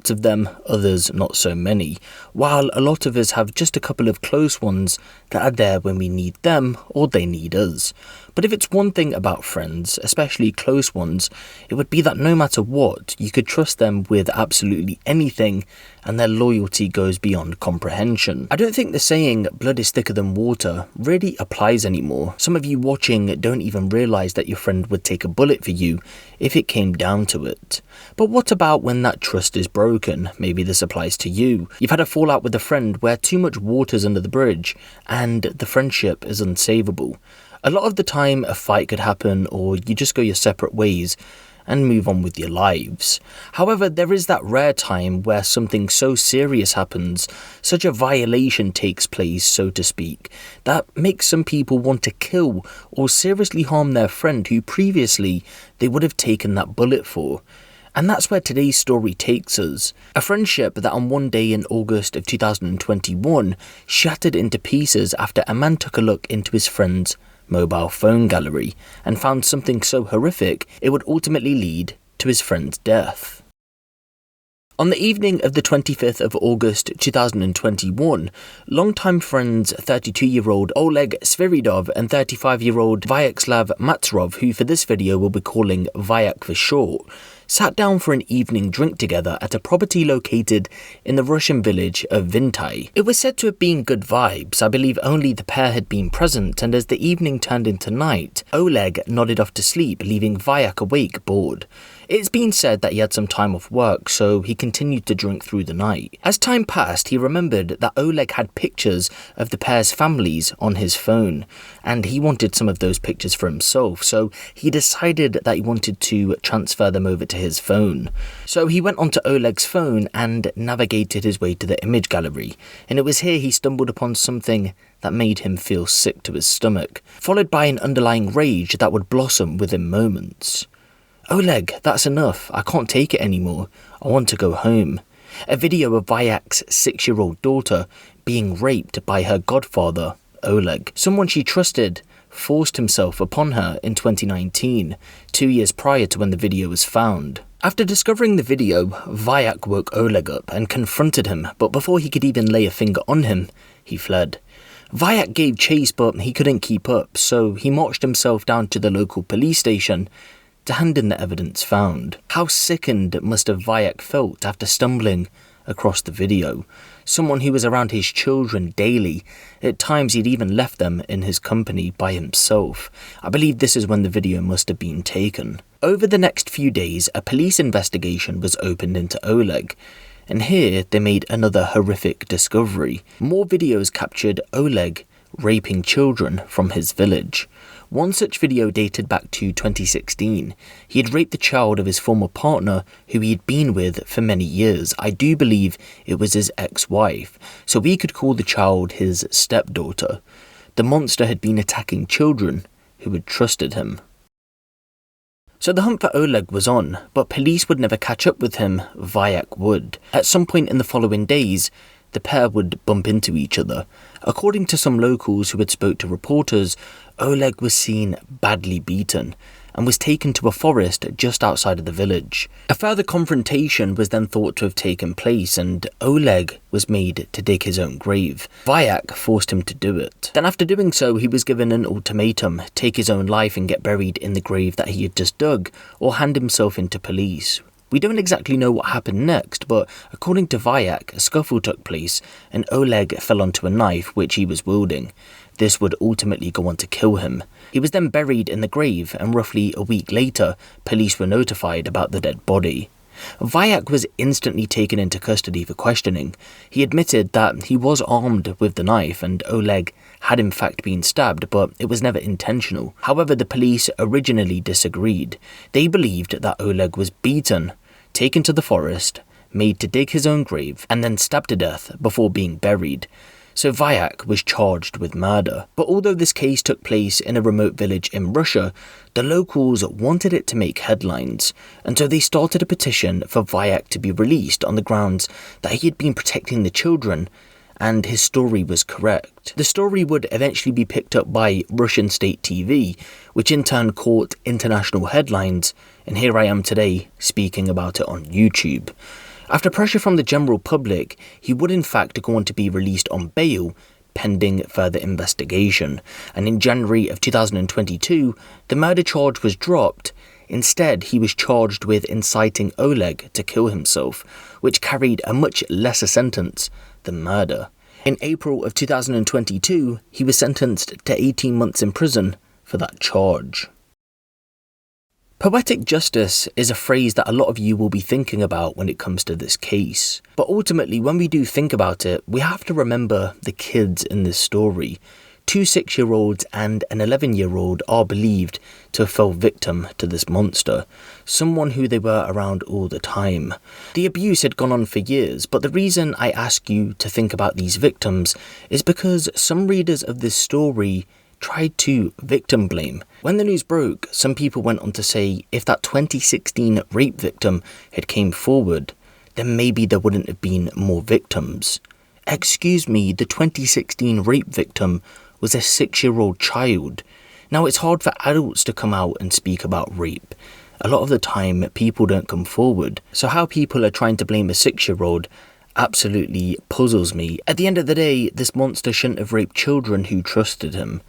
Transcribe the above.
lots of them, others not so many, while a lot of us have just a couple of close ones that are there when we need them or they need us. But if it's one thing about friends, especially close ones, it would be that no matter what, you could trust them with absolutely anything and their loyalty goes beyond comprehension. I don't think the saying, blood is thicker than water, really applies anymore. Some of you watching don't even realise that your friend would take a bullet for you if it came down to it. But what about when that trust is broken? Maybe this applies to you. You've had a fallout with a friend where too much water's under the bridge and the friendship is unsavable. A lot of the time a fight could happen or you just go your separate ways and move on with your lives. However, there is that rare time where something so serious happens, such a violation takes place, so to speak, that makes some people want to kill or seriously harm their friend who previously they would have taken that bullet for. And that's where today's story takes us. A friendship that on one day in August of 2021 shattered into pieces after a man took a look into his friend's mobile phone gallery and found something so horrific it would ultimately lead to his friend's death. On the evening of the 25th of August 2021, longtime friends 32-year-old Oleg Sviridov and 35-year-old Vyacheslav Matsrov, who for this video we'll be calling Vyak for short, sat down for an evening drink together at a property located in the Russian village of Vintai. It was said to have been good vibes. I believe only the pair had been present, and as the evening turned into night, Oleg nodded off to sleep, leaving Vyak awake, bored. It's been said that he had some time off work, so he continued to drink through the night. As time passed, he remembered that Oleg had pictures of the pair's families on his phone, and he wanted some of those pictures for himself, so he decided that he wanted to transfer them over to his phone. So he went onto Oleg's phone and navigated his way to the image gallery, and it was here he stumbled upon something that made him feel sick to his stomach, followed by an underlying rage that would blossom within moments. Oleg, that's enough. I can't take it anymore. I want to go home. A video of Vyak's 6-year-old daughter being raped by her godfather, Oleg. Someone she trusted forced himself upon her in 2019, 2 years prior to when the video was found. After discovering the video, Vyak woke Oleg up and confronted him, but before he could even lay a finger on him, he fled. Vyak gave chase, but he couldn't keep up, so he marched himself down to the local police station to hand in the evidence found. How sickened must have Vyak felt after stumbling across the video. Someone who was around his children daily. At times he'd even left them in his company by himself. I believe this is when the video must have been taken. Over the next few days, a police investigation was opened into Oleg, and here they made another horrific discovery. More videos captured Oleg raping children from his village. One such video dated back to 2016. He had raped the child of his former partner who he had been with for many years. I do believe it was his ex-wife, so we could call the child his stepdaughter. The monster had been attacking children who had trusted him. So the hunt for Oleg was on, but police would never catch up with him. Vyak would. At some point in the following days, the pair would bump into each other. According to some locals who had spoke to reporters, Oleg was seen badly beaten and was taken to a forest just outside of the village. A further confrontation was then thought to have taken place, and Oleg was made to dig his own grave. Vyak forced him to do it. Then after doing so, he was given an ultimatum: take his own life and get buried in the grave that he had just dug, or hand himself into police. We don't exactly know what happened next, but according to Vyak, a scuffle took place and Oleg fell onto a knife which he was wielding. This would ultimately go on to kill him. He was then buried in the grave, and roughly a week later, police were notified about the dead body. Vyak was instantly taken into custody for questioning. He admitted that he was armed with the knife and Oleg had in fact been stabbed, but it was never intentional. However, the police originally disagreed. They believed that Oleg was beaten, taken to the forest, made to dig his own grave, and then stabbed to death before being buried. So Vyak was charged with murder. But although this case took place in a remote village in Russia, the locals wanted it to make headlines, and so they started a petition for Vyak to be released on the grounds that he had been protecting the children and his story was correct. The story would eventually be picked up by Russian state TV, which in turn caught international headlines, and here I am today speaking about it on YouTube. After pressure from the general public, he would in fact go on to be released on bail, pending further investigation, and in January of 2022, the murder charge was dropped. Instead, he was charged with inciting Oleg to kill himself, which carried a much lesser sentence than murder. In April of 2022, he was sentenced to 18 months in prison for that charge. Poetic justice is a phrase that a lot of you will be thinking about when it comes to this case. But ultimately, when we do think about it, we have to remember the kids in this story. 2 6-year-olds and an 11-year-old are believed to have fell victim to this monster, someone who they were around all the time. The abuse had gone on for years, but the reason I ask you to think about these victims is because some readers of this story tried to victim blame. When the news broke, some people went on to say if that 2016 rape victim had came forward, then maybe there wouldn't have been more victims. Excuse me, the 2016 rape victim was a 6-year-old child. Now, it's hard for adults to come out and speak about rape. A lot of the time, people don't come forward. So how people are trying to blame a 6-year-old absolutely puzzles me. At the end of the day, this monster shouldn't have raped children who trusted him.